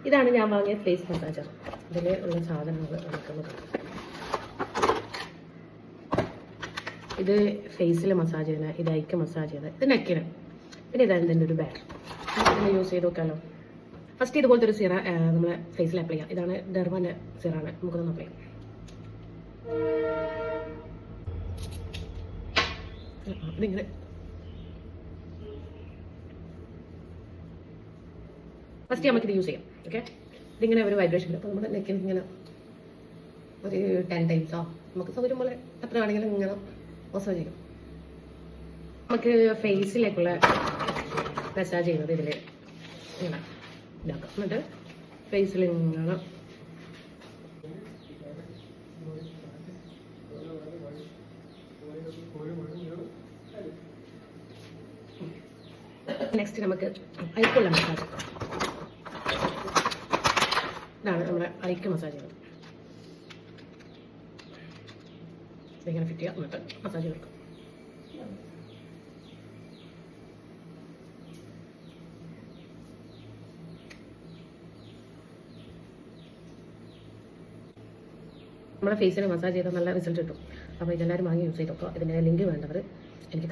ഇതാണ് ഞാൻ വാങ്ങിയ ഫേസ് മസാജർ. ഇതിൽ ഉള്ള സാധനങ്ങൾ എടുക്കുന്നത്. ഇത് ഫേസിൽ മസാജ് ചെയ്യുന്ന, ഇത് ഐക്ക് മസാജ് ചെയ്യുന്നത്, ഇത് നെക്കിന്. പിന്നെ ഇതാണ് ഇതിൻ്റെ ഒരു ബാഗ്. ഇതിന് യൂസ് ചെയ്ത് നോക്കാമല്ലോ. ഫസ്റ്റ് ഇതുപോലത്തെ ഒരു സിറ നമ്മൾ ഫേസിൽ അപ്ലൈ ചെയ്യാം. ഇതാണ് ഡെർമൻ്റെ സിറാണ്. നമുക്കൊന്ന് അപ്ലൈ ചെയ്യാം. ഇതിങ്ങനെ ഫസ്റ്റ് നമുക്കിത് യൂസ് ചെയ്യാം. ഓക്കെ, ഇതിങ്ങനെ ഒരു വൈബ്രേഷൻ. അപ്പോൾ നമ്മുടെ നെക്കിന് ഇങ്ങനെ ഒരു 10 ടൈംസോ നമുക്ക് സൗകര്യം പോലെ എത്ര വേണമെങ്കിലും ഇങ്ങനെ മസാജ് ചെയ്യും. നമുക്ക് ഫേസിലേക്കുള്ള മസാജ് ചെയ്യുന്നത് ഇതിൽ ഇങ്ങനെ ഇതാക്കാം. എന്നിട്ട് ഫേസിൽ ഇങ്ങനെ നെക്സ്റ്റ് നമുക്ക് ഐക്കുള്ള മസാജ്. ഇതാണ് നമ്മുടെ ഐക്ക് മസാജ് ചെയ്യുന്നത്. ഇതിങ്ങനെ ഫിറ്റ് ചെയ്യാം. എന്നിട്ട് മസാജ് കൊടുക്കും. നമ്മുടെ ഫേസിന് മസാജ് ചെയ്താൽ നല്ല റിസൾട്ട് കിട്ടും. അപ്പോൾ ഇതെല്ലാവരും വാങ്ങി യൂസ് ചെയ്ത് നോക്കുക. ഇതിൻ്റെ ലിങ്ക് വേണ്ടവർ എനിക്ക്